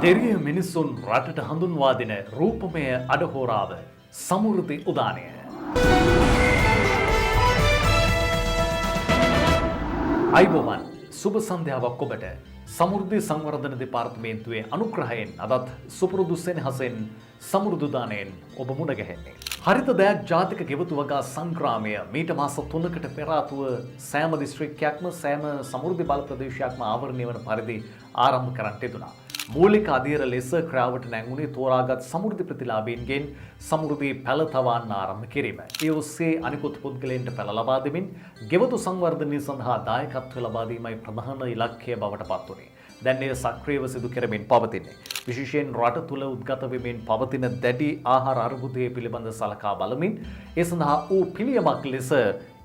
දෙරිය මිනිසුන් රටට හඳුන්වා දෙන රූපමය අඩහෝරාව සමෘද්ධි උදානය. අයිබෝවන් සුබ සන්ධ්‍යාවක් ඔබට. සමෘද්ධි සංවර්ධන දෙපාර්තමේන්තුවේ අනුග්‍රහයෙන් අදත් සුපුරුදු සෙනෙහසෙන් සමෘද්ධි උදානයෙන් ඔබ මුණ ගැහෙන්නේ. හරිත දෑත් ජාතික ගෙවතු වගා සංග්‍රාමය මීට මාස 3කට පෙර ආතුව සෑම දිස්ත්‍රික්කයක්ම සෑම සමෘද්ධි බල ප්‍රදේශයක්ම ආවරණය වන පරිදි ආරම්භ කරන්නට යෙදුණා. මූලික අධීර ලෙස ක්‍රාවට නැංගුණේ තෝරාගත් සමෘද්ධි ප්‍රතිලාභීන්ගෙන් සමෘද්ධි පැළ තවන්න ආරම්භ කිරීම. ඒ ඔස්සේ අනිකුත් පුද්ගලයන්ට පැළ ලබා දෙමින් ගෙවතු සංවර්ධනය සඳහා දායකත්ව ලබා දීමයි ප්‍රධාන ඉලක්කය බවට පත් වුණේ. දැන් එය සක්‍රියව සිදු කරමින් පවතින්නේ. විශේෂයෙන් රට තුළ උද්ගත වෙමින් පවතින දැඩි ආහාර අර්බුදය පිළිබඳ සලකා බලමින් ඒ සඳහා වූ පිළියමක් ලෙස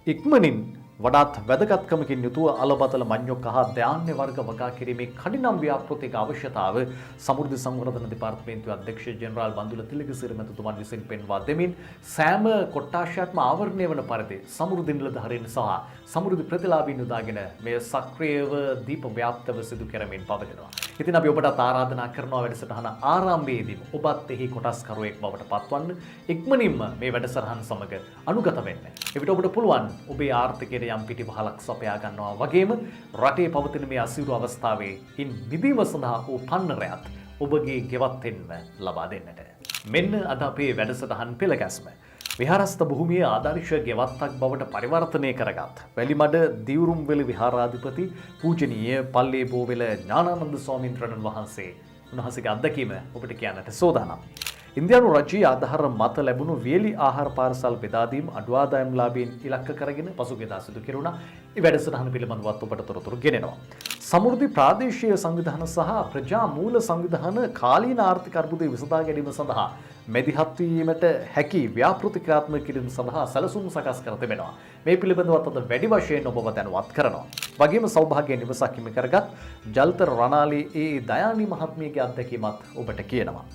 ඉක්මනින් වඩාත් වැදගත්කමකින් යුතුව අලබතල මඤ්ඤොක් හා ධාන්‍ය වර්ග වගා කිරීමේ කඩිනම් ව්‍යාපෘතික අවශ්‍යතාව සමෘද්ධි සංවර්ධන දෙපාර්තමේන්තුවේ අධ්‍යක්ෂ ජෙනරාල් බන්දුල තිලකසිරි මැතිතුමන් විසින් පෙන්වා දෙමින් සෑම කොට්ටාශයක්ම ආවරණය වන පරිදි සමෘද්ධි නිලධාරීන් සහ සමෘද්ධි ප්‍රතිලාභීන් යොදාගෙන මේ සක්‍රියව දීප ව්‍යාප්තව සිදු කරමින් පවතිනවා. ඉතින් අපි ඔබට ආරාධනා කරනවා වැඩසටහන ආරම්භයේදීම ඔබත් එහි කොටස්කරුවෙක් බවට පත්වන්න ඉක්මනින්ම මේ වැඩසටහන සමග අනුගත වෙන්න. එවිට ඔබට පුළුවන් ඔබේ ආර්ථිකයට යම් පිටිපහලක් සපයා ගන්නවා වගේම රටේ පවතින මේ අසීරු අවස්ථාවේ ඉන් මිදීම සඳහා වූ පන්නරයත් ඔබගේ ගෙවත්තෙන්ම ලබා දෙන්නට. මෙන්න අද අපේ වැඩසටහන් පෙළගැස්ම. විහාරස්ථ භූමියේ ආදර්ශ ගෙවත්තක් බවට පරිවර්තනය කරගත් වැලිමඩ දිවුරුම්වෙල විහාරාධිපති පූජනීය පල්ලේ බෝවෙල ඥානානන්ද ස්වාමීන් වහන්සේ උන්වහන්සේගේ අත්දැකීම ඔබට කියන්නට සෝදානම්. ඉන්දියානු රජයේ ආධාර මත ලැබුණු වියලි ආහාර පාර්සල් බෙදා දීම අඩු ආදායම්ලාභීන් ඉලක්ක කරගෙන පසුගියදා සිදු කෙරුණා. මේ වැඩසටහන පිළිබඳවත් ඔබට තොරතුරු ගෙනෙනවා. සමෘද්ධි ප්‍රාදේශීය සංවිධාන සහ ප්‍රජා මූල සංවිධාන කාලීන ආර්ථික අර්බුදය විසඳා ගැනීම සඳහා මැදිහත් වීමට හැකි ව්‍යාපෘති ක්‍රියාත්මක කිරීම සඳහා සැලසුම් සකස් කර තිබෙනවා. මේ පිළිබඳවත් අද වැඩි වශයෙන් ඔබව දැනුවත් කරනවා. වගේම සෞභාග්‍ය නිවසක් හිමි කරගත් ජල්තර රණාලේ ඒ දයානි මහත්මියගේ අත්දැකීමත් ඔබට කියනවා.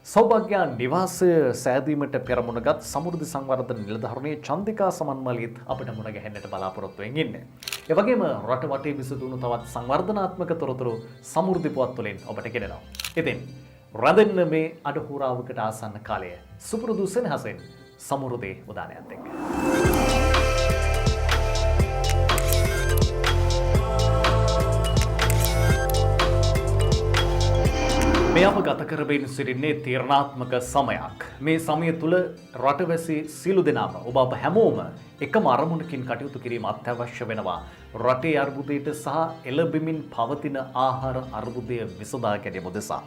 සෞභාග්‍ය නිවාසය සෑදීමට පෙරමුණගත් සමෘද්ධි සංවර්ධන නිලධාරිණී චන්දිකා සමන්මලිත් අපිට මුණ ගැහෙන්නට බලාපොරොත්තු වෙමින් ඉන්නේ. ඒ වගේම රට වටේ විසඳුණු තවත් සංවර්ධනාත්මක තොරතුරු සමෘද්ධි පුවත් තුළින් ඔබට ගෙනෙනවා. ඉතින් රැඳෙන්න මේ අඩහුරාවකට ආසන්න කාලය සුපුරුදු සෙනෙහසෙන් සමෘද්ධි උදානයත් එක්ක. මේ අප ගත කරමින් සිටින්නේ තීරණාත්මක සමයක්. මේ සමය තුළ රටවැසි සියලු දෙනාම ඔබ අප හැමෝම එකම අරමුණකින් කටයුතු කිරීම අත්‍යවශ්‍ය වෙනවා. රටේ අර්බුදයට සහ එළඹෙමින් පවතින ආහාර අර්බුදය විසඳා ගැනීම උදෙසා.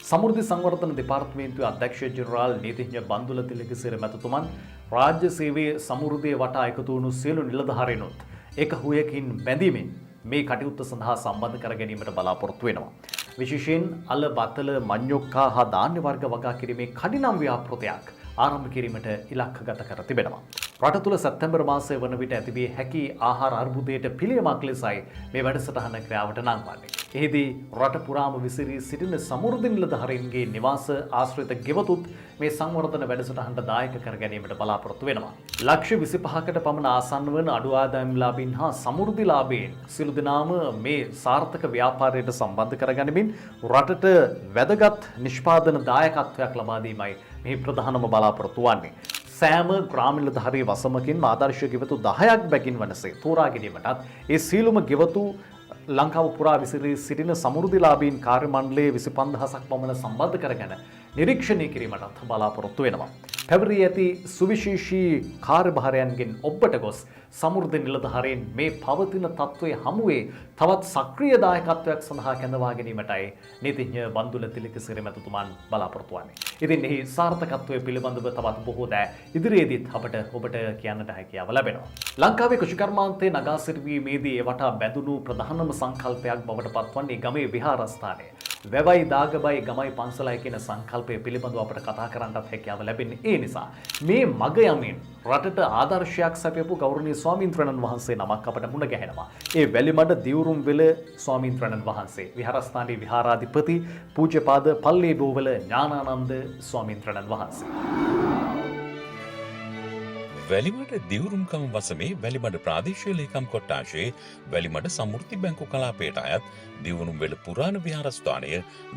සමෘද්ධි සංවර්ධන දෙපාර්තමේන්තුවේ අධ්‍යක්ෂ ජෙනරාල් නීතිඥ බන්දුල තිලකසිරි මැතිතුමන් රාජ්‍ය සේවයේ සමෘද්ධිය වටා එකතු වුණු සියලු නිලධාරීනුත් එක හුයකින් බැඳීමෙන් මේ කටයුත්ත සඳහා සම්බන්ධ කර ගැනීමට බලාපොරොත්තු වෙනවා. විශේෂයෙන් අල බතල මඤ්ඤොක්කා හා ධාන්‍ය වර්ග වගා කිරීමේ කඩිනම් ව්‍යාපෘතියක් ආරම්භ කිරීමට ඉලක්කගත කර තිබෙනවා. රට තුළ සැප්තැම්බර් මාසය වන විට ඇතිවිය හැකි ආහාර අර්බුදයට පිළියමක් ලෙසයි මේ වැඩසටහන ක්‍රියාවට නංවන්නේ. එහිදී රට පුරාම විසිරී සිටින සමෘද්ධි නිලධාරීන්ගේ නිවාස ආශ්‍රිත ගෙවතුත් මේ සංවර්ධන වැඩසටහනට දායක කර ගැනීමට බලාපොරොත්තු වෙනවා. ලක්ෂ 25කට පමණ ආසන්න වන අඩු ආදායම්ලාභීන් හා සමෘද්ධිලාභීන් සියලු දෙනාම මේ සාර්ථක ව්‍යාපාරයට සම්බන්ධ කරගනිමින් රටට වැදගත් නිෂ්පාදන දායකත්වයක් ලබා දීමයි මේ ප්‍රධානම බලාපොරොත්තු වන්නේ. සෑම ග්‍රාමීණ නිලධාරී වසමකින් ආදර්ශ ගෙවතු 10ක් බැගින් වනසේ තෝරා ගැනීමටත් ඒ සියලුම ගෙවතු ලංකාව පුරා විසිරී සිටින සමෘද්ධිලාභීන් කාර්ය මණ්ඩලයේ 25000ක් පමණ සම්බන්ධ කරගෙන නිරීක්ෂණය කිරීමටත් බලාපොරොත්තු වෙනවා. පැවරී ඇති සුවිශේෂී කාර්යභාරයන්ගෙන් ඔබට ගොස් සමෘද්ධි නිලධාරීන් මේ පවතින තත්ත්වයේ හමුවේ තවත් සක්‍රීය දායකත්වයක් සඳහා කැඳවා ගැනීමටයි නීතිඥ බන්දුල තිලකසිරි මැතිතුමන් බලාපොරොත්තු වෙන්නේ. ඉතින් එහි සාර්ථකත්වය පිළිබඳව තවත් බොහෝ දෑ ඉදිරියේදීත් අපට ඔබට කියන්නට හැකියාව ලැබෙනවා. ලංකාවේ කෘෂිකර්මාන්තයේ නගා සිටීමේදී ඒ වටා බැඳුණු ප්‍රධානම සංකල්පයක් බවට පත්වන්නේ ගමේ විහාරස්ථානය. වැවයි දාගබයි ගමයි පන්සලයි කියන සංකල්පය පිළිබඳව අපට කතා කරන්නත් හැකියාව ලැබෙන්නේ ඒ නිසා. මේ මග යමින් රටට ආදර්ශයක් සැපයපු ගෞරවනීය ස්වාමීන්ද්‍රයන් වහන්සේ නමක් අපට මුණ ගැහෙනවා. ඒ වැලිමඩ දිවුරුම්වෙල ස්වාමීන්ද්‍රයන් වහන්සේ විහාරස්ථානයේ විහාරාධිපති පූජ්‍යපාද පල්ලේ බෝවල ඥානානන්ද ස්වාමීන්ද්‍රයන් වහන්සේ. වැලිමඩ දිවුරුම්කම වසමේ වැලිමඩ ප්‍රාදේශීය ලේකම් කොට්ටාශයේ වැලිමඩ සමෘද්ධි බැංකු කලාපයට අයත් දිවුරුම්වෙල පුරාණ විහාරස්ථානය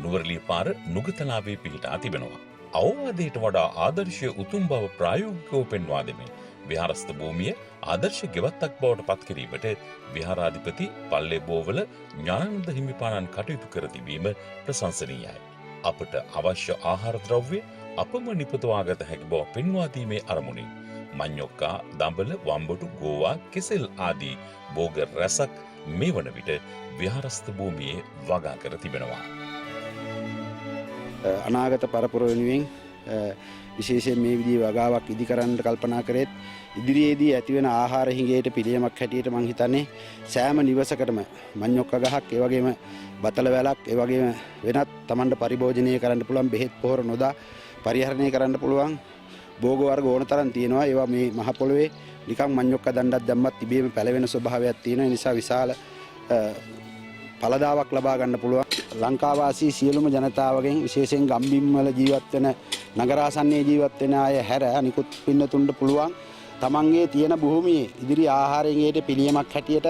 නුවරඑළිය පාර නුගතලාවේ පිහිටා තිබෙනවා. අවවාදයට වඩා ආදර්ශය උතුම් බව ප්‍රායෝගිකව පෙන්වා දෙමින් විහාරස්ථ භූමිය ආදර්ශ ගෙවත්තක් බවට පත් කිරීමට විහාරාධිපති පල්ලේ බෝවල ඥානানন্দ හිමිපාණන් කටයුතු කර තිබීම ප්‍රශංසනීයයි. අපට අවශ්‍ය ආහාර ද්‍රව්‍ය අපම නිපදවාගත හැකි බව පෙන්වා දීමේ අරමුණින් මඤ්ඤොක්කා, දඹල, වම්බොටු, ගෝවා, කෙසෙල් ආදී භෝග රසක් මේ වන විට විහාරස්ථ භූමියේ වගා කර තිබෙනවා. අනාගත පරපුර වෙනුවෙන් විශේෂයෙන් මේ විදිහේ වගාවක් ඉදි කරන්න කල්පනා කරේත් ඉදිරියේදී ඇතිවෙන ආහාර හිඟයට පිළියමක් හැටියට මම හිතන්නේ සෑම නිවසකටම මඤ්ඤොක්ක ගහක්, ඒ වගේම බතල වැලක්, ඒ වගේම වෙනත් Tamanට පරිභෝජනය කරන්න පුළුවන් බෙහෙත් පොහොර නොදා පරිහරණය කරන්න පුළුවන් භෝග වර්ග ඕන තරම් තියෙනවා. ඒවා මේ මහ පොළොවේ නිකන් මඤ්ඤොක්ක දණ්ඩක් දැම්මත් තිබීම පැලවෙන ස්වභාවයක් තියෙන නිසා විශාල ඵලදාවක් ලබා ගන්න පුළුවන්. ලංකාවාසී සියලුම ජනතාවගෙන් විශේෂයෙන් ගම්බිම් වල ජීවත් වෙන නගරාසන්නයේ ජීවත් වෙන අය හැර අනිකුත් පින්නතුන්ට පුළුවන් තමන්ගේ තියෙන භූමියේ ඉදිරි ආහාරයෙන් පිළියමක් හැටියට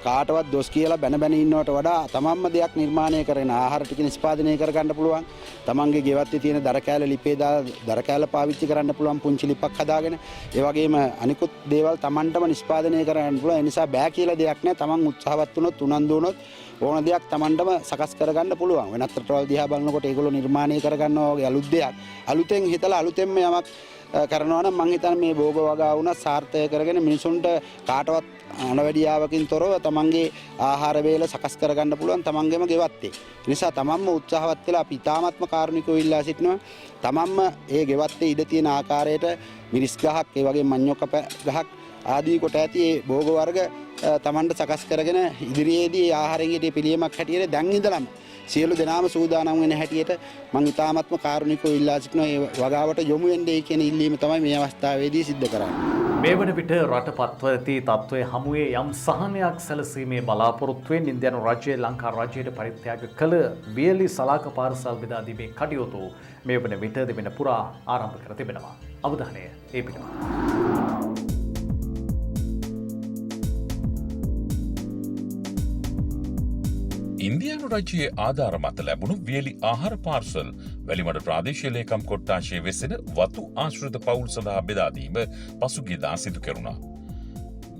කාටවත් දොස් කියලා බැන ඉන්නවට වඩා තමන්ම දෙයක් නිර්මාණය කරගෙන ආහාර ටික නිෂ්පාදනය කර ගන්න පුළුවන්. තමන්ගේ ගෙවත්තේ තියෙන දර කෑල්ල ලිපේ දාලා දර කෑල්ල පාවිච්චි කරන්න පුළුවන් පුංචි ලිපක් හදාගෙන. ඒ වගේම අනිකුත් දේවල් තමන්ටම නිෂ්පාදනය කරන්න පුළුවන්. ඒ නිසා බෑ කියලා දෙයක් නැහැ. තමන් උත්සාහවත් වුණොත්, උනන්දු වුණොත් ඕන දෙයක් තමන්ටම සකස් කරගන්න පුළුවන්. වෙනත් රටවල් දිහා බලනකොට ඒගොල්ලෝ නිර්මාණය කරගන්නවා වගේ අලුත් දෙයක්. අලුතෙන් හිතලා අලුතෙන්ම යමක් කරනවා නම් මම හිතන්නේ මේ භෝග වගා වුණා සාර්ථක කරගෙන මිනිසුන්ට කාටවත් අනවැඩියාවකින් තොරව තමන්ගේ ආහාර වේල සකස් කරගන්න පුළුවන් තමන්ගේම ගෙවත්තේ. ඒ නිසා තමන්ම උත්සාහවත් වෙලා අපි ඉතාමත්ම කාරුණිකව ඉල්ලා සිටිනවා. තමන්ම ඒ ගෙවත්තේ ඉඩ තියෙන ආකාරයට මිරිස් ගහක්, ඒ වගේ මඤ්ඤොක්ක ගහක් ආදී කොට ඇති ඒ භෝග වර්ග තමන්ට සකස් කරගෙන ඉදිරියේදී ආහාරයේ පිළියමක් හැටියට දැන් ඉඳලම සියලු දෙනාම සූදානම් වෙන හැටියට මම ඉතාමත්ම කාරුණිකව ඉල්ලා සිටිනවා. ඒ වගාවට යොමු වෙන්නේ කියන ඉල්ලීම තමයි මේ අවස්ථාවේදී සිද්ධ කරන්නේ. මේ වන විට රට පත්වති තත්ත්වය හමුවේ යම් සහනයක් සැලසීමේ බලාපොරොත්තුවෙන් ඉන්දියානු රජය ලංකා රජයට පරිත්‍යාග කළ වියලි සලාක පාර්සල් බෙදා දීමේ කටයුතු මේ වන විට දෙවෙන පුරා ආරම්භ කර තිබෙනවා. අවධානය ඒ පිටම. ඉන්දියානු රජයේ ආධාර මත ලැබුණු වියලි ආහාර පාර්සල් වැලිමඩ ප්‍රාදේශීය ලේකම් කොට්ටාශයේ වෙසෙන වතු ආශ්‍රිත පවුල් සඳහා බෙදා දීම පසුගියදා සිදු කෙරුණා.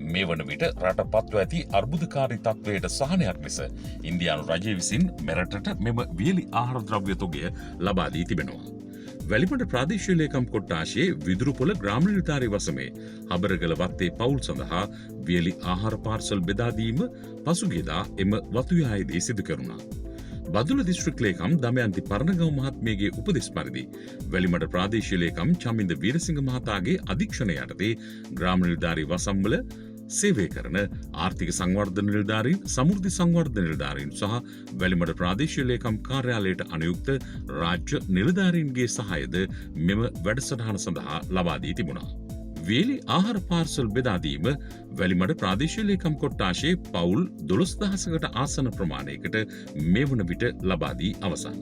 මේ වන විට රට පත්ව ඇති අර්බුදකාරී තත්ත්වයට සහනයක් ලෙස ඉන්දියානු රජය විසින් මෙරටට මෙම වියලි ආහාර ද්‍රව්‍ය තොගය ලබා දී තිබෙනවා. වැලිමඩ ප්‍රාදේශීය ලේකම් කොට්ටාශයේ විදුරුපොළ ග්‍රාම නිලධාරී වසමේ හබරගල වත්තේ පවුල් සඳහා වියලි ආහාර පාර්සල් බෙදා දීම පසුගියදා එම වතුයායේදී සිදු කෙරුණා. බදුල්ල දිස්ත්‍රික් ලේකම් දමයන්ති පරණගම මහත්මියගේ උපදෙස් පරිදි වැලිමඩ ප්‍රාදේශීය ලේකම් චමින්ද වීරසිංහ මහතාගේ අධීක්ෂණය යටතේ ග්‍රාම නිලධාරී වසම්වල සේවය කරන ආර්ථික සංවර්ධන නිලධාරීන්, සමෘද්ධි සංවර්ධන නිලධාරීන් සහ වැලිමඩ ප්‍රාදේශීය ලේකම් කාර්යාලයට අනුයුක්ත රාජ්‍ය නිලධාරීන්ගේ සහායද මෙම වැඩසටහන සඳහා ලබා දී තිබුණා. වියලි ආහාර පාර්සල් බෙදා දීම වැලිමඩ ප්‍රාදේශීය ලේකම් කොට්ටාශයේ පවුල් 12000කට ආසන ප්‍රමාණයකට මේ වන විට ලබා දී අවසන්.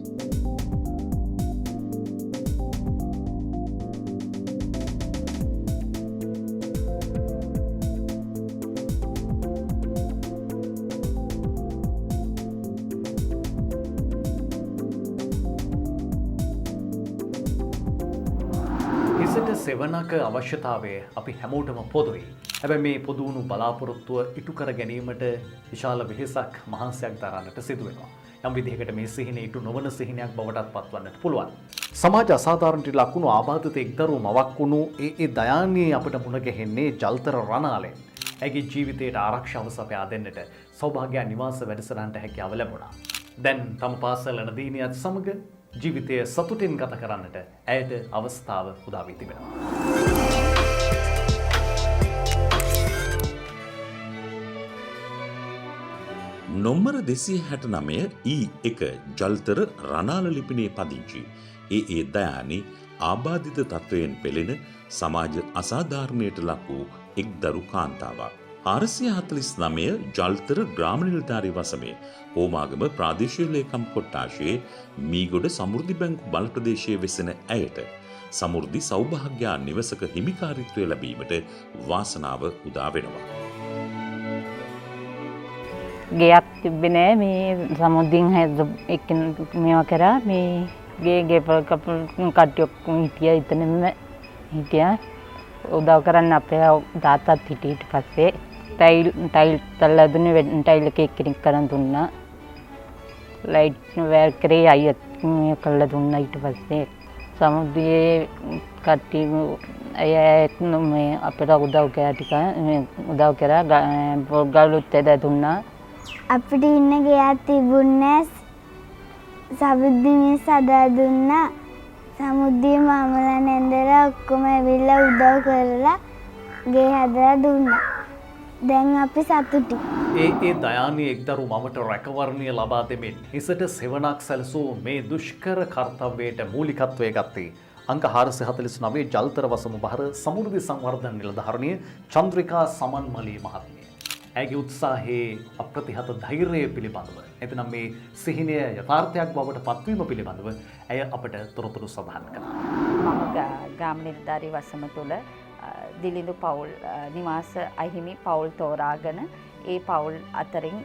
සෙවනක අවශ්‍යතාවය අපි හැමෝටම පොදුයි. හැබැයි මේ පොදුණු බලාපොරොත්තුව ඉටු කර ගැනීමට විශාල වෙහෙසක් මහන්සියක් දරන්නට සිදු වෙනවා. යම් විදිහකට මේ සිහින ඉටු නොවන සිහිනයක් බවටත් පත්වන්නට පුළුවන්. සමාජ අසාධාරණට ලකුණු ආබාධිත එක්දරුව මවක් වුණු ඒ දයානීය අපිට මුණ ගැහෙන්නේ ජල්තර රණාලෙන්. ඇගේ ජීවිතයට ආරක්ෂාව සපයා දෙන්නට සෞභාග්‍ය නිවාස වැඩසටහනට හැකියාව ලැබුණා. දැන් තම පාසල නදීනියත් සමග ජීවිතය සතුටින් ගත කරන්නට ඇයට අවස්ථාව උදා වී තිබෙනවා. නොම්බර 269 ජල්තර රණාල ලිපිනේ පදිංචි ඒ දයානි ආබාධිත තත්වයෙන් පෙළෙන සමාජ අසාධාරණයට ලක් වූ එක්දරු කාන්තාවක්. 449 ජල්තර ග්‍රාම නිලධාරී වසමේ හෝමාගම ප්‍රාදේශීය ලේකම් කොට්ටාශයේ මීගොඩ සමෘද්ධි බැංකු බල ප්‍රදේශයේ වෙසෙන ඇයට සමෘද්ධි සෞභාග්‍ය නිවසක හිමිකාරීත්වය ලැබීමට වාසනාව උදා වෙනවා. ගෙයක් තිබ්බේ නෑ මේ සමුද්‍රියෙන් හැද එක්කෙන මේවා කරා මේ ගේ කට්ටිය ඔක්කොම හිටියා එතනම හිටියා උදව් කරන්න අපේ තාත්තත් හිටිය ඊට පස්සේ ටයිල් තල්ලා දුන්නේ ටයිල් එක එක්කෙනෙක් කරන් දුන්නා ලයිට් වයර් කරේ අයියත් මේ කළා දුන්නා ඊට පස්සේ සමුද්‍රයේ කට්ටිය අය මේ අපිට උදව් කරා ටික මේ උදව් කරා ගලුත් එද දුන්නා අපිට ඉන්න ගෙයක් තිබුණේ සමුද්‍රයේ සදා දුන්නා සමුද්‍රයේ මාමලා නැන්දලා ඔක්කොම ඇවිල්ලා උදව් කරලා ගේ හදලා දුන්නා දැන් අපි සතුටුයි ඒ දයානීය එක්දරු මමට රැකවරණය ලබා දෙමින් හිසට සෙවණක් සැලසූ මේ දුෂ්කර කර්තව්‍යයට මූලිකත්වය ගත්තේ අංක 449 ජල්තර වසම බහර සමෘද්ධි සංවර්ධන නිලධාරණිය චන්ද්‍රිකා සමන්මලී මහත්මිය. ඇගේ උත්සාහයේ අප්‍රතිහත ධෛර්යය පිළිබඳව එතනම් මේ සිහිනය යථාර්ථයක් බවට පත්වීම පිළිබඳව ඇය අපට තොරතුරු සඳහන් කළා. මම ග්‍රාම නිලධාරී වසම තුළ දිලිඳු පවුල් නිවාස අහිමි පවුල් තෝරාගෙන ඒ පවුල් අතරින්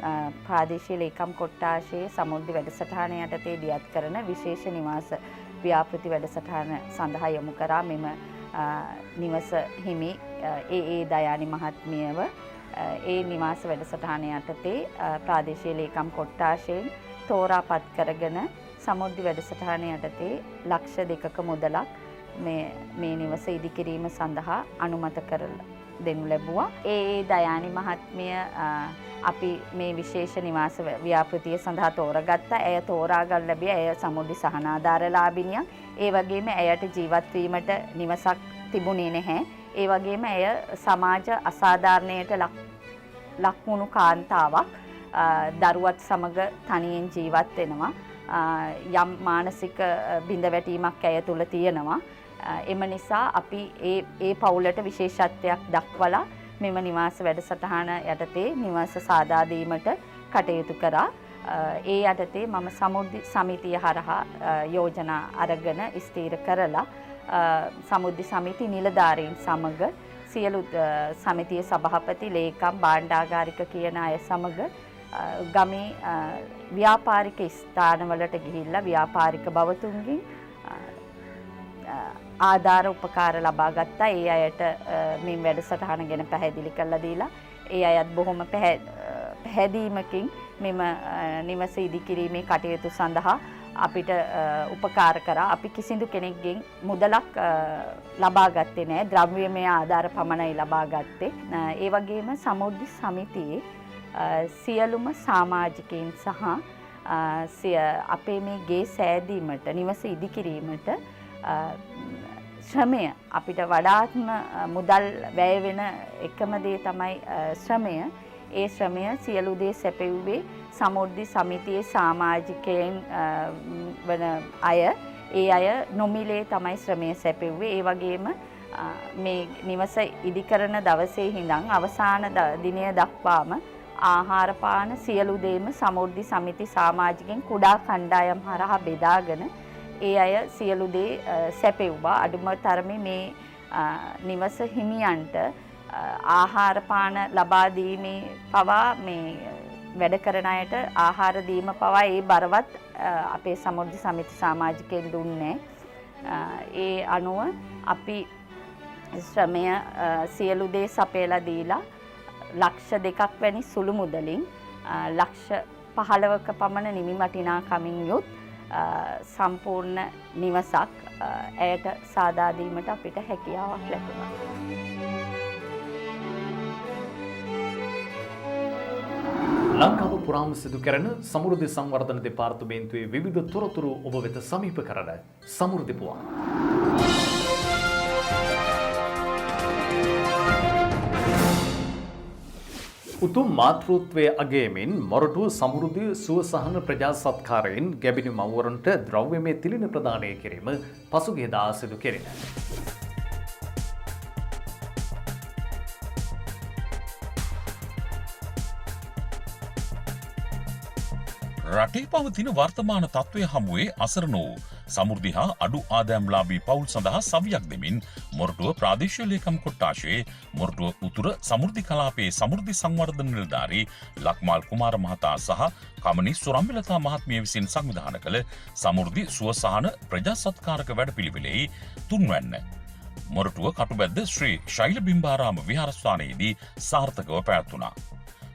ප්‍රාදේශීය ලේකම් කොට්ටාශයේ සමෘද්ධි වැඩසටහන යටතේ දියත් කරන විශේෂ නිවාස ව්‍යාපෘති වැඩසටහන සඳහා යොමු කරා මෙම නිවස හිමි ඒ දයානි මහත්මියව ඒ නිවාස වැඩසටහන යටතේ ප්‍රාදේශීය ලේකම් කොට්ටාශයෙන් තෝරාපත් කරගෙන සමෘද්ධි වැඩසටහන යටතේ ලක්ෂ 2ක මුදලක් මේ නිවස ඉදිකිරීම සඳහා අනුමත කරලා දෙනු ලැබුවා. ඒ දයානි මහත්මිය අපි මේ විශේෂ නිවාස ව්‍යාපෘතිය සඳහා තෝරගත්තා. ඇය තෝරා ගන්න ලැබිය ඇය සමෘද්ධි සහනාධාරලාභිනියක්. ඒ වගේම ඇයට ජීවත් වීමට නිවසක් තිබුණේ නැහැ. ඒ වගේම ඇය සමාජ අසාධාරණයට ලක් වුණු කාන්තාවක්. දරුවත් සමග තනියෙන් ජීවත් වෙනවා. යම් මානසික බිඳවැටීමක් ඇය තුළ තියෙනවා. එම නිසා අපි ඒ පවුලට විශේෂත්වයක් දක්වලා මෙම නිවාස වැඩසටහන යටතේ නිවාස සාදා දීමට කටයුතු කරා. ඒ යටතේ මම සමෘද්ධි සමිතිය හරහා යෝජනා අරගෙන ස්ථීර කරලා සමෘද්ධි සමිති නිලධාරීන් සමග සියලු සමිතියේ සභාපති ලේකම් භාණ්ඩාගාරික කියන අය සමග ගමේ ව්‍යාපාරික ස්ථානවලට ගිහිල්ලා ව්‍යාපාරික බවතුන්ගෙන් ආධාර උපකාර ලබා ගත්තා. ඒ අයට මේ වැඩසටහන ගැන පැහැදිලි කරලා දීලා ඒ අයත් බොහොම පැහැදීමකින් මෙම නිවස ඉදිකිරීමේ කටයුතු සඳහා අපිට උපකාර කරා. අපි කිසිදු කෙනෙක්ගෙන් මුදලක් ලබා ගත්තේ නැහැ. ද්‍රව්‍යමය ආධාර පමණයි ලබා ගත්තේ. ඒ වගේම සමෘද්ධි සමිතියේ සියලුම සමාජිකයින් සහ අපේ මේ ගේ සෑදීමට නිවස ඉදිකිරීමට ශ්‍රමය අපිට වඩාත්ම මුදල් වැය වෙන එකම දේ තමයි ශ්‍රමය. ඒ ශ්‍රමය සියලු දේ සැපෙව්වේ සමෘද්ධි සමිතියේ සමාජිකයන් වන අය. ඒ අය නොමිලේ තමයි ශ්‍රමය සැපෙව්වේ. ඒ වගේම මේ නිවස ඉදිකරන දවසේ හිඳන් අවසාන දිනය දක්වාම ආහාර පාන සියලු දේම සමෘද්ධි සමිති සමාජිකයන් කුඩා කණ්ඩායම් හරහා බෙදාගෙන ඒ අය සියලු දේ සැපෙව්වා. අඩුම තරමේ මේ නිවස හිමියන්ට ආහාර පාන ලබා දීමේ පවා මේ වැඩ කරන අයට ආහාර දීම පවා ඒ බරවත් අපේ සමෘද්ධි සමිති සමාජිකයන් දුන්නේ. ඒ අනුව අපි ශ්‍රමය සියලු දේ සපයලා දීලා ලක්ෂ 2ක් වැනි සුළු මුදලින් ලක්ෂ 15ක පමණ නිමි වටිනාකමින් යුත් සම්පූර්ණ නිවසක් ඇයට සාදා දීමට අපිට හැකියාවක් ලැබුණා. ලංකාව පුරාම සිදු කරන සමෘද්ධි සංවර්ධන දෙපාර්තමේන්තුවේ විවිධ තොරතුරු ඔබ වෙත සමීප කරන සමෘද්ධි පුවන්. උතුම් මාතෘත්වය අගයමින් මොරටුව සමෘද්ධි සුවසහන ප්‍රජා සත්කාරයෙන් ගැබිණි මව්වරුන්ට ද්‍රව්‍යමය තිලින ප්‍රදානය කිරීම පසුගියදා සිදු කෙරිණ. රටේ පවතින වර්තමාන තත්ත්වය හමුවේ අසරණ වූ සමෘද්ධි හා අඩු ආදායම්ලාභී පවුල් සඳහා සවියක් දෙමින් මොරටුව ප්‍රාදේශීය ලේකම් කොට්ටාශයේ මොරටුව උතුර සමෘද්ධි කලාපයේ සමෘද්ධි සංවර්ධන නිලධාරී ලක්මාල් කුමාර මහතා සහ කමනි සුරම්විලතා මහත්මිය විසින් සංවිධානය කළ සමෘද්ධි සුවසහන ප්‍රජා සත්කාරක වැඩපිළිවෙලෙහි තුන්වැන්න මොරටුව කටුබැද්ද ශ්‍රී ශෛල බිම්බාරාම විහාරස්ථානයේදී සාර්ථකව පැවැත්වුණා.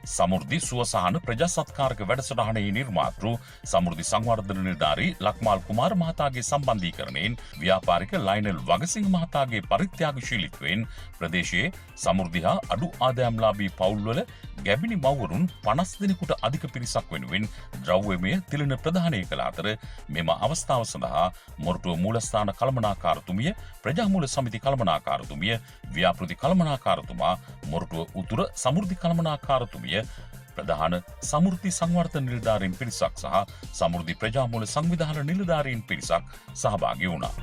සමෘද්ධි සුවසහන ප්‍රජා සත්කාරක වැඩසටහනේ නිර්මාතෘ සමෘද්ධි සංවර්ධන නිලධාරී ලක්මාල් කුමාර මහතාගේ සම්බන්ධීකරණයෙන් ව්‍යාපාරික ලයිනල් වගසිංහ මහතාගේ පරිත්‍යාගශීලීත්වයෙන් ප්‍රදේශයේ සමෘද්ධි හා අඩු ආදායම්ලාභී පවුල්වල ගැබිණි මව්වරුන් 50 දෙනෙකුට අධික පිරිසක් වෙනුවෙන් ද්‍රව්‍යමය තිලන ප්‍රදානය කළ අතර මෙම අවස්ථාව සඳහා මොරටුව මූලස්ථාන කළමනාකාරතුමිය ප්‍රජාමූල සමිති කළමනාකාරතුමිය ව්‍යාපෘති කළමනාකාරතුමා මොරටුව උතුර සමෘද්ධි කළමනාකාරතුමිය ප්‍රධාන සමෘද්ධි සංවර්ධන නිලධාරීන් පිරිසක් සහ සමෘද්ධි ප්‍රජාමූල සංවිධාන නිලධාරීන් පිරිසක් සහභාගී වුණා.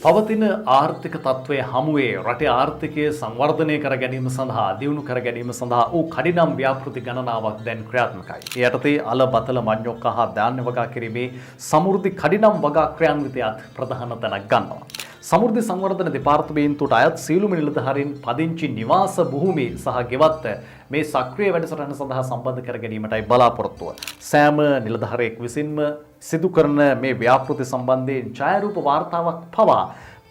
පවතින ආර්ථික තත්ත්වය හමුවේ රටේ ආර්ථිකය සංවර්ධනය කර ගැනීම සඳහා දියුණු කර ගැනීම සඳහා වූ කඩිනම් ව්‍යාපෘති ගණනාවක් දැන් ක්‍රියාත්මකයි. ඒ යටතේ අල බතල මඤ්ඤොක්ක හා ධාන්‍ය වගා කිරීමේ සමෘද්ධි කඩිනම් වගා ක්‍රියාන්විතයත් ප්‍රධාන තැනක් ගන්නවා. සමෘද්ධි සංවර්ධන දෙපාර්තමේන්තුවට අයත් සියලුම නිලධාරීන් පදිංචි නිවාස භූමි සහ ගෙවත්ත මේ සක්‍රිය වැඩසටහන සඳහා සම්බන්ධ කර ගැනීමටයි බලාපොරොත්තුව. සෑම නිලධාරියෙක් විසින්ම සිදු කරන මේ ව්‍යාපෘති සම්බන්ධයෙන් ඡායාරූප වාර්තාවක් පවා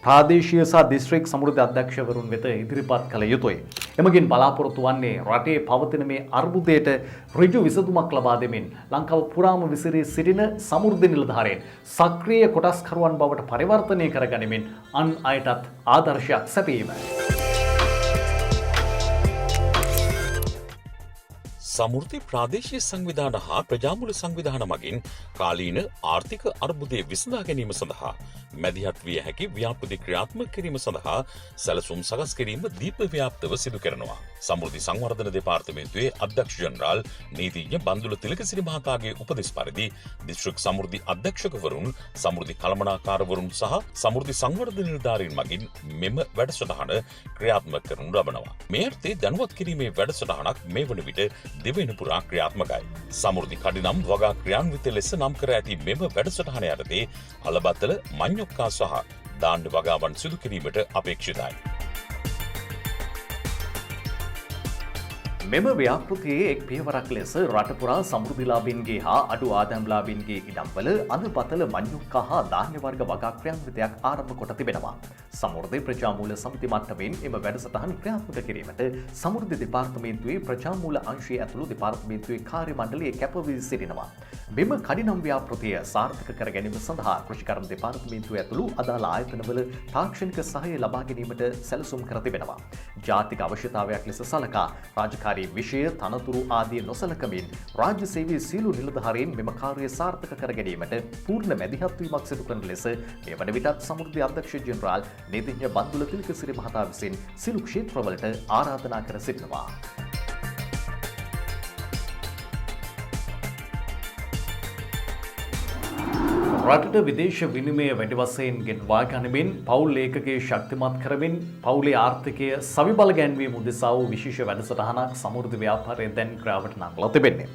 ප්‍රාදේශීය සහ දිස්ත්‍රික් සමෘද්ධි අධ්‍යක්ෂවරුන් වෙත ඉදිරිපත් කළ යුතුයි. එමගින් බලාපොරොත්තු වන්නේ රටේ පවතින මේ අර්බුදයට ඍජු විසඳුමක් ලබා දෙමින් ලංකාව පුරාම විසිරී සිටින සමෘද්ධි නිලධාරීන් සක්‍රීය කොටස්කරුවන් බවට පරිවර්තනය කර ගනිමින් අන් අයටත් ආදර්ශයක් සැපීම. සමෘද්ධි ප්‍රාදේශීය සංවිධාන හා ප්‍රජාමූල සංවිධාන මගින් කාලීන ආර්ථික අර්බුදය විසඳා ගැනීම සඳහා මැදිහත් විය හැකි ව්‍යාපෘති ක්‍රියාත්මක කිරීම සඳහා සැලසුම් සකස් කිරීම දීප ව්‍යාප්තව සිදු කරනවා. සමෘද්ධි සංවර්ධන දෙපාර්තමේන්තුවේ අධ්‍යක්ෂ ජනරාල් නීතිඥ බන්දුල තිලකසිරි මහතාගේ උපදෙස් පරිදි දිස්ත්‍රික් සමෘද්ධි අධ්‍යක්ෂකවරුන් සමෘද්ධි කළමනාකාරවරුන් සහ සමෘද්ධි සංවර්ධන නිලධාරීන් මගින් මෙම වැඩසටහන ක්‍රියාත්මක කරනු ලබනවා. මේ අර්ථයේ දැනුවත් කිරීමේ වැඩසටහනක් මේ වන විට දෙවෙනි පුරා ක්‍රියාත්මකයි. සමෘද්ධි කඩිනම් වගා ක්‍රියාන්විත ලෙස නම් කර ඇති මෙම වැඩසටහන යටතේ අලබතල මඤ්ඤොක්කා සහ ධාන්‍ය වගාවන් සිදු කිරීමට අපේක්ෂිතයි. මෙම ව්‍යාපෘතියේ එක් පියවරක් ලෙස රට පුරා සමෘද්ධිලාභීන්ගේ හා අඩු ආදායම්ලාභීන්ගේ ඉඩම්වල අලබතල මඤ්ඤොක්කා හා ධාන්‍ය වර්ග වගා ක්‍රියාන්විතයක් ආරම්භ කොට තිබෙනවා. සමෘද්ධි ප්‍රජාමූල සමිති මට්ටමින් එම වැඩසටහන ක්‍රියාත්මක කිරීමට සමෘද්ධි දෙපාර්තමේන්තුවේ ප්‍රජාමූල අංශයේ ඇතුළු දෙපාර්තමේන්තුවේ කාර්ය මණ්ඩලය කැප වී සිටිනවා. මෙම කඩිනම් ව්‍යාපෘතිය සාර්ථක කර ගැනීම සඳහා කෘෂිකර්ම දෙපාර්තමේන්තුව ඇතුළු අදාළ ආයතනවල තාක්ෂණික සහාය ලබා ගැනීමට සැලසුම් කර තිබෙනවා. ජාතික අවශ්‍යතාවයක් ලෙස සලකා රාජකාරී විෂය තනතුරු ආදී නොසලකමින් රාජ්‍ය සේවයේ සියලු නිලධාරීන් මෙම කාර්යය සාර්ථක කර ගැනීමට පූර්ණ මැදිහත් වීමක් සිදු කරන ලෙස මේ වන විටත් සමෘද්ධි අධ්‍යක්ෂ ජෙනරාල් නීතිඥ බන්දුල තිලකසිරි මහතා විසින් සියලු ක්ෂේත්‍රවලට ආරාධනා කර සිටිනවා. රටට විදේශ විනිමය වැඩි වශයෙන් ගෙන්වා ගනිමින් පවුල් ඒකකයේ ශක්තිමත් කරමින් පවුලේ ආර්ථිකය සවිබල ගැන්වීම උදෙසා වූ විශේෂ වැඩසටහනක් සමෘද්ධි ව්‍යාපාරය දැන් ක්‍රියාවට නංවලා තිබෙන්නේ.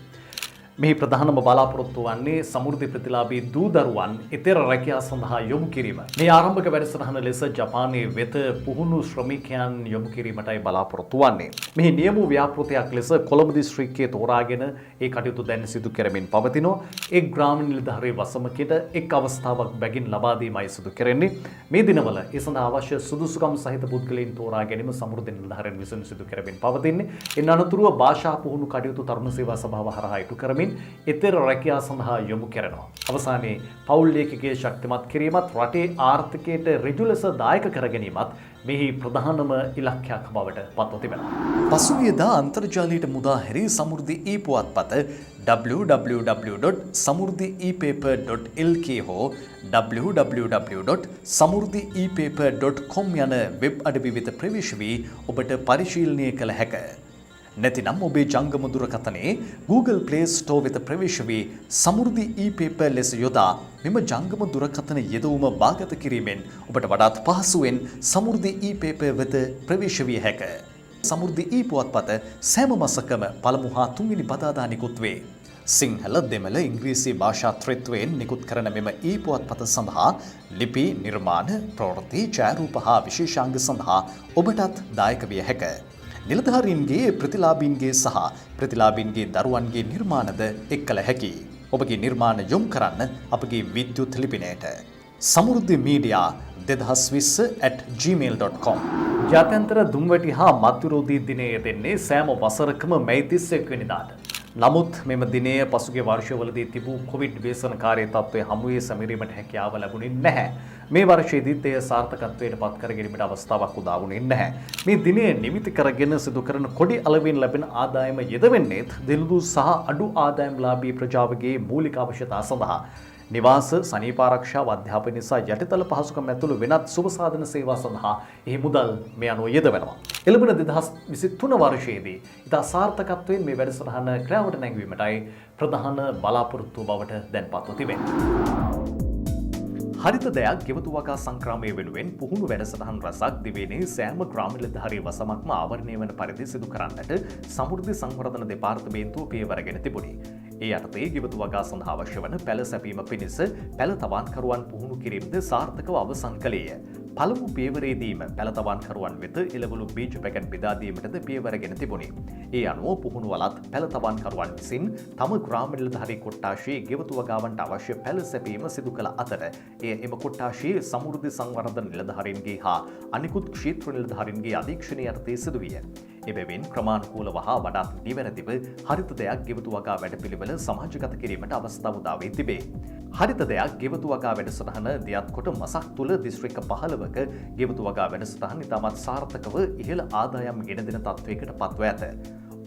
මෙහි ප්‍රධානම බලාපොරොත්තු වන්නේ සමෘද්ධි ප්‍රතිලාභී දූ දරුවන් ඉතර රැකියා සඳහා යොමු කිරීම. මේ ආරම්භක වැඩසටහන ලෙස ජපානයේ වෙත පුහුණු ශ්‍රමිකයන් යොමු කිරීමටයි බලාපොරොත්තු වන්නේ. මෙහි නියම ව්‍යාපෘතියක් ලෙස කොළඹ දිස්ත්‍රික්කයේ තෝරාගෙන ඒ කටයුතු දැන් සිදු කරමින් පවතිනවා. එක් ග්‍රාම නිලධාරී වසමකට එක් අවස්ථාවක් බැගින් ලබා දීමයි සිදු කෙරෙන්නේ. මේ දිනවල ඒ සඳහා අවශ්‍ය සුදුසුකම් සහිත පුද්ගලයන් තෝරා ගැනීම සමෘද්ධි නිලධාරීන් විසින් සිදු කරමින් පවතින්නේ. ඉන් අනතුරුව භාෂා පුහුණු කටයුතු තරුණ සේවා සභාව හරහා ඉටු කරමින් ඊතර රැකියාව සඳහා යොමු කරනවා. අවසානයේ පෞල් ලේඛකයේ ශක්තිමත් කිරීමත් රටේ ආර්ථිකයට ඍජු ලෙස දායක කර ගැනීමත් මෙහි ප්‍රධානම ඉලක්කයක් බවට පත්ව තිබෙනවා. පසුගියදා අන්තර්ජාලයට මුදා හැරී සමෘද්ධි පුවත්පත www.samurdhi-epaper.lk හෝ www.samurdhi-epaper.com යන වෙබ් අඩවි වෙත ප්‍රවේශ වී ඔබට පරිශීලනය කළ හැකිය. නැතිනම් ඔබේ ජංගම දුරකථනයේ Google Play Store වෙත ප්‍රවේශ වී සමෘද්ධි e-paper ලෙස යොදා මෙම ජංගම දුරකථන යෙදවුම භාගත කිරීමෙන් ඔබට වඩාත් පහසුවෙන් සමෘද්ධි e-paper වෙත ප්‍රවේශ විය හැකිය. සමෘද්ධි e-පුවත්පත සෑම මාසකම පළමු හා තුන්වෙනි බදාදා නිකුත් වේ. සිංහල, දෙමළ, ඉංග්‍රීසි භාෂා ත්‍රිත්වයෙන් නිකුත් කරන මෙම e-පුවත්පත සඳහා ලිපි, නිර්මාණ, ප්‍රවෘත්ති, ඡායාරූප හා විශේෂාංග සඳහා ඔබටත් දායක විය හැකිය. නිලධාරීන්ගේ ප්‍රතිලාභීන්ගේ සහ ප්‍රතිලාභීන්ගේ දරුවන්ගේ නිර්මාණද එක් කළ හැකියි. ඔබගේ නිර්මාණ යොමු කරන්න අපගේ විද්‍යුත් ලිපිනයට samurdhi media 2020@gmail.com. ජාත්‍යන්තර දුම්වැටි හා මත්විරෝධී දිනය දෙන්නේ සෑම වසරකම මැයි 31 වෙනිදාට. නමුත් මෙම දිනය පසුගිය වර්ෂවලදී තිබූ කොවිඩ් ව්‍යසනකාරී තත්ත්වය හමුවේ සැමරීමට හැකියාව ලැබුණේ නැහැ. මේ වර්ෂයේදීත් එය සාර්ථකත්වයට පත් කර ගැනීමට අවස්ථාවක් උදා වුණේ නැහැ. මේ දිනය නිමිති කරගෙන සිදු කරන කොඩි අලෙවින් ලැබෙන ආදායම යෙදවෙන්නේත් දිනුදු සහ අඩු ආදායම්ලාභී ප්‍රජාවගේ මූලික අවශ්‍යතා සඳහා. නිවාස, සනීපාරක්ෂාව, අධ්‍යාපනය සහ යටිතල පහසුකම් ඇතුළු වෙනත් සුබ සාධන සේවා සඳහා එහි මුදල් මේ අනුව යෙදවෙනවා. එළඹෙන 2023 වර්ෂයේදී ඉතා සාර්ථකත්වයෙන් මේ වැඩසටහන ක්‍රියාවට නැංවීමටයි ප්‍රධාන බලාපොරොත්තුව බවට දැන්පත්ව තිබෙනවා. හරිත දෙයක් ගෙවතු වගා සංක්‍රාමය වෙනුවෙන් පුහුණු වැඩසටහන් රසක් දිවයිනේ සෑම ග්‍රාම නිලධාරී වසමක්ම ආවරණය වන පරිදි සිදු කරන්නට සමෘද්ධි සංවර්ධන දෙපාර්තමේන්තුව පියවරගෙන තිබුණි. ඒ යටතේ ගෙවතු වගා සඳහා අවශ්‍ය වන පැළ සැපීම පිණිස පැළ තවාන්කරුවන් පුහුණු කිරීමද සාර්ථකව අවසන් කළේය. පළමු පියවරේදීම පැළ තවාන්කරුවන් වෙත එළවලු බීජ පැකට් බෙදා දීමටද පියවරගෙන තිබුණි. ඒ අනුව පුහුණුවලත් පැළ තවාන්කරුවන් විසින් තම ග්‍රාම නිලධාරී කොට්ටාශයේ ගෙවතු වගාවන්ට අවශ්‍ය පැළ සැපීම සිදු කළ අතර එය එම කොට්ටාශයේ සමෘද්ධි සංවර්ධන නිලධාරීන්ගේ හා අනිකුත් ක්ෂේත්‍ර නිලධාරීන්ගේ අධීක්ෂණය යටතේ සිදු විය. එබැවින් ක්‍රමානුකූලව හා වඩාත් නිවැරදිව හරිත දෙයක් ගෙවතු වගා වැඩපිළිවෙල සමාජගත කිරීමට අවස්ථාව උදා වී තිබේ. හරිත දෙයක් ගෙවතු වගා වැඩසටහන දියත් කොට මසක් තුල දිස්ත්‍රික්ක 15ක ගෙවතු වගා වැඩසටහන ඉතාමත් සාර්ථකව ඉහළ ආදායම් ගෙන දෙන තත්වයකට පත්ව ඇත.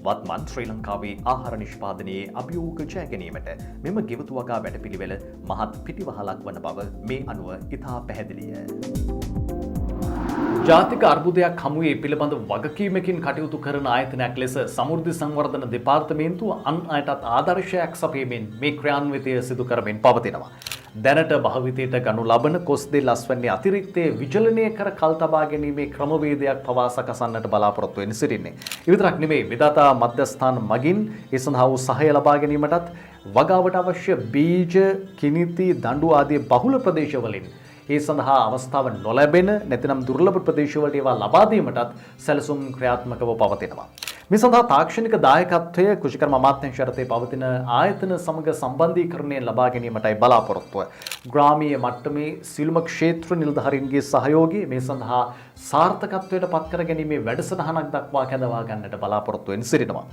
වත්මන් ශ්‍රී ලංකාවේ ආහාර නිෂ්පාදනයේ අභියෝග ජය ගැනීමට මෙම ගෙවතු වගා වැඩපිළිවෙල මහත් පිටිවහලක් වන බව මේ අනුව ඉතා පැහැදිලිය. ජාතික අර්බුදයක් හමුවේ පිළිබඳ වගකීමකින් කටයුතු කරන ආයතනයක් ලෙස සමෘද්ධි සංවර්ධන දෙපාර්තමේන්තුව අන් අයටත් ආදර්ශයක් සපයමින් මේ ක්‍රියාන්විතය සිදු කරමින් පවතිනවා. දැනට භාවිතයට ගනු ලබන කොස්දෙල් අස්වැන්නේ අතිරික්තයේ විචලනය කර කල් තබා ගැනීමේ ක්‍රමවේදයක් පවා සකසන්නට බලාපොරොත්තු වෙන සිටින්නේ. ඒ විතරක් නෙමෙයි විධාතා මධ්‍යස්ථාන මගින් ඒ සඳහා වූ සහාය ලබා ගැනීමටත් වගාවට අවශ්‍ය බීජ, කිනිති, දඬු ආදී බහුල ප්‍රදේශවලින් ඒ සඳහා අවස්ථාව නොලැබෙන නැතිනම් දුර්ලභ ප්‍රදේශවලට ඒවා ලබා දීමටත් සැලසුම් ක්‍රියාත්මකව පවතිනවා. මේ සඳහා තාක්ෂණික දායකත්වය කෘෂිකර්ම අමාත්‍යාංශ යටතේ පවතින ආයතන සමග සම්බන්ධීකරණයෙන් ලබා ගැනීමටයි බලාපොරොත්තුව. ග්‍රාමීය මට්ටමේ සියලුම ක්ෂේත්‍ර නිලධාරීන්ගේ සහයෝගය මේ සඳහා සාර්ථකත්වයට පත් කර ගැනීමේ වැඩසටහනක් දක්වා කැඳවා ගන්නට බලාපොරොත්තු වෙන සිටිනවා.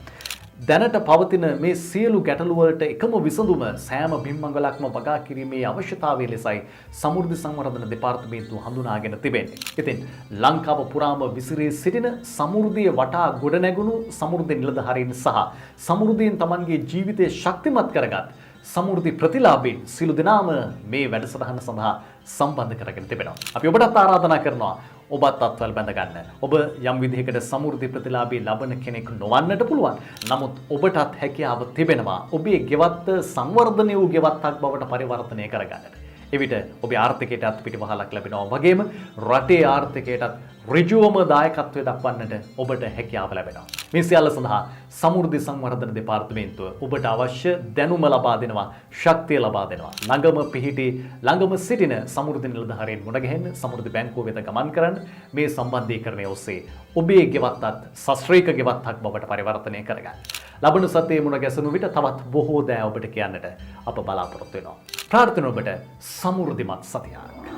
දැනට පවතින මේ සියලු ගැටලු වලට එකම විසඳුම සෑම බිම්මංගලක්ම වගා කිරීමේ අවශ්‍යතාවය ලෙසයි සමෘද්ධි සංවර්ධන දෙපාර්තමේන්තුව හඳුනාගෙන තිබෙන්නේ. ඉතින් ලංකාව පුරාම විසිරී සිටින සමෘද්ධිය වටා ගොඩනැගුණු සමෘද්ධි නිලධාරීන් සහ සමෘද්ධියෙන් Tamanගේ ජීවිතය ශක්තිමත් කරගත් සමෘද්ධි ප්‍රතිලාභීන් සියලු දෙනාම මේ වැඩසටහන සඳහා සම්බන්ධ කරගෙන තිබෙනවා. අපි ඔබටත් ආරාධනා කරනවා ඔබත් අත්වල බැඳ ගන්න. ඔබ යම් විදිහකට සමෘද්ධි ප්‍රතිලාභී ලබන කෙනෙක් නොවන්නට පුළුවන්. නමුත් ඔබටත් හැකියාව තිබෙනවා ඔබේ ගෙවත්ත සංවර්ධනය වූ ගෙවත්තක් බවට පරිවර්තනය කරගන්නට. එවිට ඔබේ ආර්ථිකයටත් පිටිවහලක් ලැබෙනවා වගේම රටේ ආර්ථිකයටත් ඍජුවම දායකත්වය දක්වන්නට ඔබට හැකියාව ලැබෙනවා. මේ සියල්ල සඳහා සමෘද්ධි සංවර්ධන දෙපාර්තමේන්තුව ඔබට අවශ්‍ය දැනුම ලබා දෙනවා, ශක්තිය ලබා දෙනවා. ළඟම පිහිටි ළඟම සිටින සමෘද්ධි නිලධාරීන් මුණ ගැහෙන්න සමෘද්ධි බැංකුව වෙත ගමන් කරන්න මේ සම්බන්ධීකරණය ඔස්සේ ඔබේ ගෙවත්තත් සශ්‍රීක ගෙවත්තක් බවට පරිවර්තනය කරගන්න. ලබන සතියේ මුණ ගැසුණු විට තවත් බොහෝ දෑ ඔබට කියන්නට අප බලාපොරොත්තු වෙනවා. ප්‍රාර්ථනා ඔබට සමෘද්ධිමත් සතියක්.